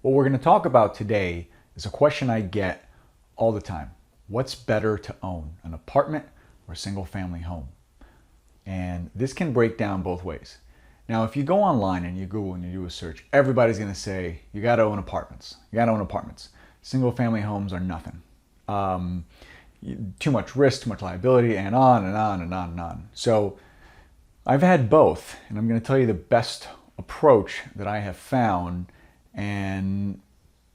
What we're going to talk about today is a question I get all the time. What's better to own, an apartment or a single family home? And this can break down both ways. Now, if you go online and you Google and you do a search, everybody's going to say, you got to own apartments. You got to own apartments. Single family homes are nothing. Too much risk, too much liability, and on and on and on and on. So I've had both, and I'm going to tell you the best approach that I have found, and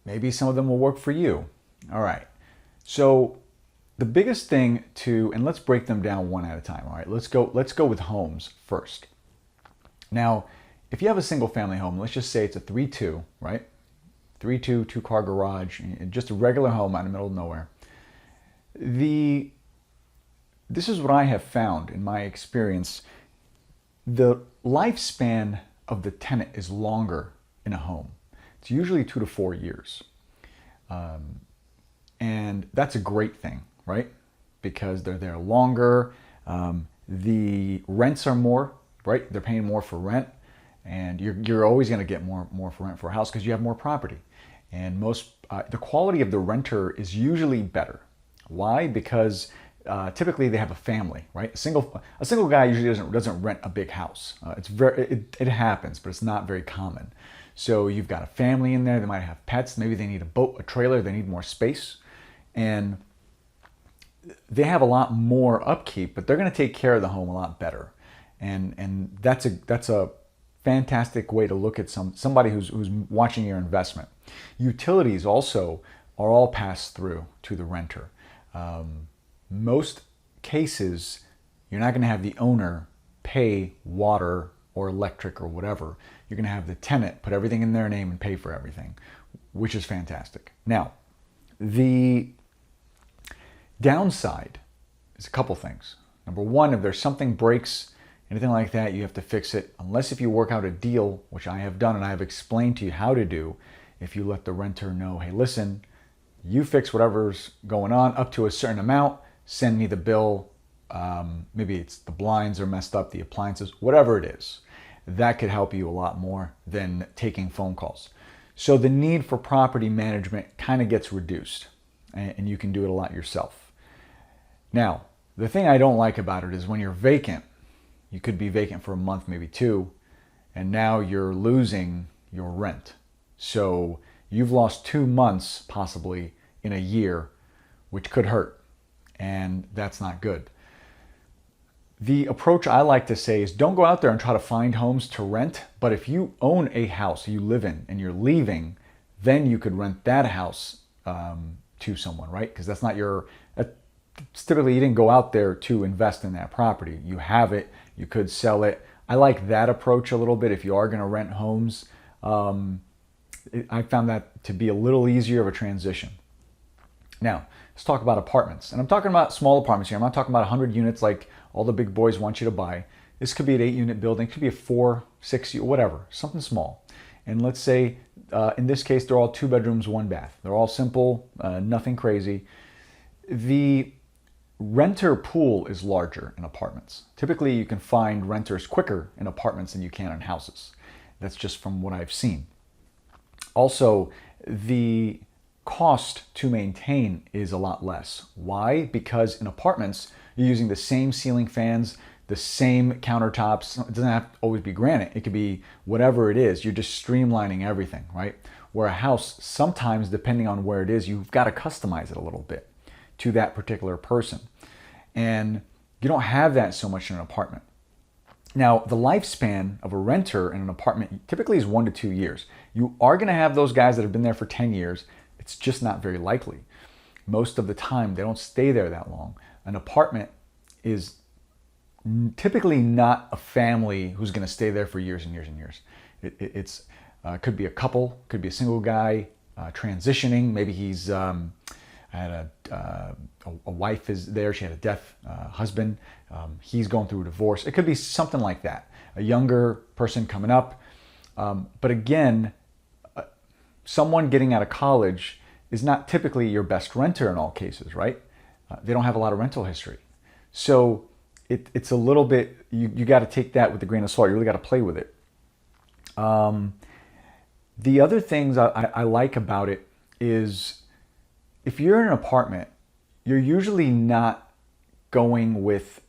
maybe some of them will work for you. All right. So the biggest thing and let's break them down one at a time. All right. Let's go with homes first. Now, if you have a single family home, let's just say it's a 3-2, right? 3-2, 2-car garage, just a regular home out in the middle of nowhere. This is what I have found in my experience. The lifespan of the tenant is longer in a home. It's usually 2 to 4 years. And that's a great thing, right? Because they're there longer. The rents are more, right? They're paying more for rent. And you're always going to get more for rent for a house because you have more property. And the quality of the renter is usually better. Why? Because typically they have a family, right? A single guy usually doesn't rent a big house. It happens, but it's not very common. So you've got a family in there. They might have pets. Maybe they need a boat, a trailer. They need more space, and they have a lot more upkeep. But they're going to take care of the home a lot better, and that's a fantastic way to look at somebody who's watching your investment. Utilities also are all passed through to the renter. Most cases, you're not going to have the owner pay water or electric or whatever. You're going to have the tenant put everything in their name and pay for everything, which is fantastic. Now, the downside is a couple things. Number one, if there's something breaks, anything like that, you have to fix it. Unless if you work out a deal, which I have done and I have explained to you how to do, if you let the renter know, hey, listen, you fix whatever's going on up to a certain amount, send me the bill. Maybe it's the blinds are messed up, the appliances, whatever it is. That could help you a lot more than taking phone calls. So the need for property management kind of gets reduced, and you can do it a lot yourself. Now, the thing I don't like about it is when you're vacant, you could be vacant for a month, maybe 2, and now you're losing your rent. So you've lost 2 months possibly in a year, which could hurt, and that's not good. The approach I like to say is don't go out there and try to find homes to rent, but if you own a house you live in and you're leaving, then you could rent that house to someone, right? Because that's not typically you didn't go out there to invest in that property. You have it, you could sell it. I like that approach a little bit if you are going to rent homes. I found that to be a little easier of a transition. Now, let's talk about apartments. And I'm talking about small apartments here. I'm not talking about 100 units like all the big boys want you to buy. This could be an 8-unit building. It could be a 4, 6, whatever, something small. And let's say, in this case, they're all 2 bedrooms, 1 bath. They're all simple, nothing crazy. The renter pool is larger in apartments. Typically, you can find renters quicker in apartments than you can in houses. That's just from what I've seen. Also, the cost to maintain is a lot less. Why? Because in apartments, you're using the same ceiling fans, the same countertops. It doesn't have to always be granite. It could be whatever it is. You're just streamlining everything, right? Where a house, sometimes depending on where it is, you've got to customize it a little bit to that particular person. And you don't have that so much in an apartment. Now, the lifespan of a renter in an apartment typically is 1 to 2 years. You are going to have those guys that have been there for 10 years. It's just not very likely. Most of the time, they don't stay there that long. An apartment is typically not a family who's going to stay there for years and years and years. It could be a couple, could be a single guy transitioning. Maybe he's had a wife is there. She had a deaf husband. He's going through a divorce. It could be something like that. A younger person coming up. But again, someone getting out of college is not typically your best renter in all cases, right? They don't have a lot of rental history. So it's a little bit, you got to take that with a grain of salt. You really got to play with it. The other things I like about it is if you're in an apartment, you're usually not going with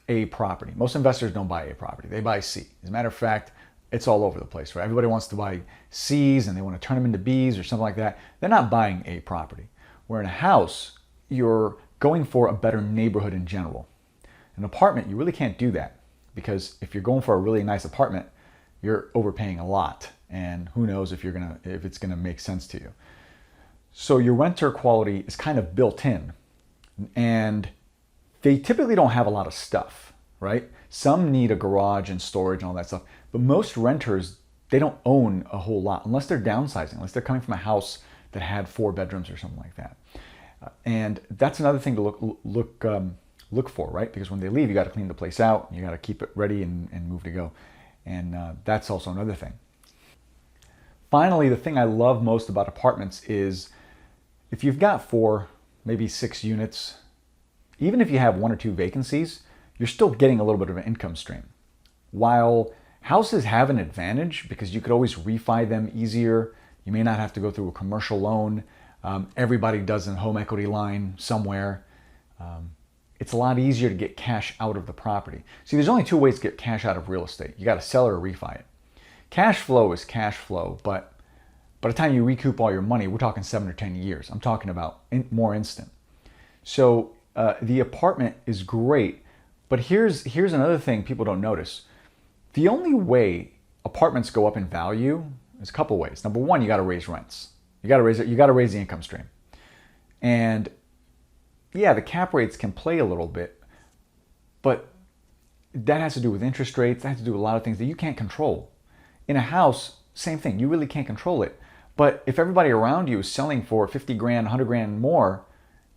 A property. Most investors don't buy A property. They buy C. As a matter of fact, it's all over the place, right? Everybody wants to buy C's and they want to turn them into B's or something like that. They're not buying A property. Where in a house, you're going for a better neighborhood in general. An apartment, you really can't do that because if you're going for a really nice apartment, you're overpaying a lot, and who knows if it's gonna make sense to you. So your renter quality is kind of built in, and they typically don't have a lot of stuff, right? Some need a garage and storage and all that stuff, but most renters, they don't own a whole lot unless they're downsizing, unless they're coming from a house that had 4 bedrooms or something like that. And that's another thing to look for, right? Because when they leave, you got to clean the place out, you got to keep it ready and move to go. And that's also another thing. Finally, the thing I love most about apartments is if you've got 4, maybe 6 units, even if you have 1 or 2 vacancies, you're still getting a little bit of an income stream. While houses have an advantage because you could always refi them easier, you may not have to go through a commercial loan. Everybody does a home equity line somewhere. It's a lot easier to get cash out of the property. See, there's only 2 ways to get cash out of real estate. You got to sell or refi it. Cash flow is cash flow, but by the time you recoup all your money, we're talking 7 or 10 years. I'm talking about more instant. So the apartment is great, but here's another thing people don't notice. The only way apartments go up in value is a couple ways. Number one, you got to raise rents. You got to raise the income stream. And yeah, the cap rates can play a little bit, but that has to do with interest rates. That has to do with a lot of things that you can't control. In a house, same thing. You really can't control it. But if everybody around you is selling for 50 grand, 100 grand more,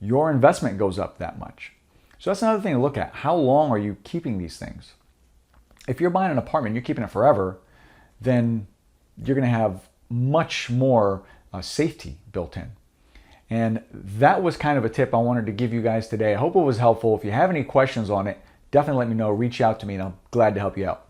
your investment goes up that much. So that's another thing to look at. How long are you keeping these things? If you're buying an apartment, you're keeping it forever, then you're going to have much more safety built in. And that was kind of a tip I wanted to give you guys today. I hope it was helpful. If you have any questions on it, definitely let me know. Reach out to me and I'm glad to help you out.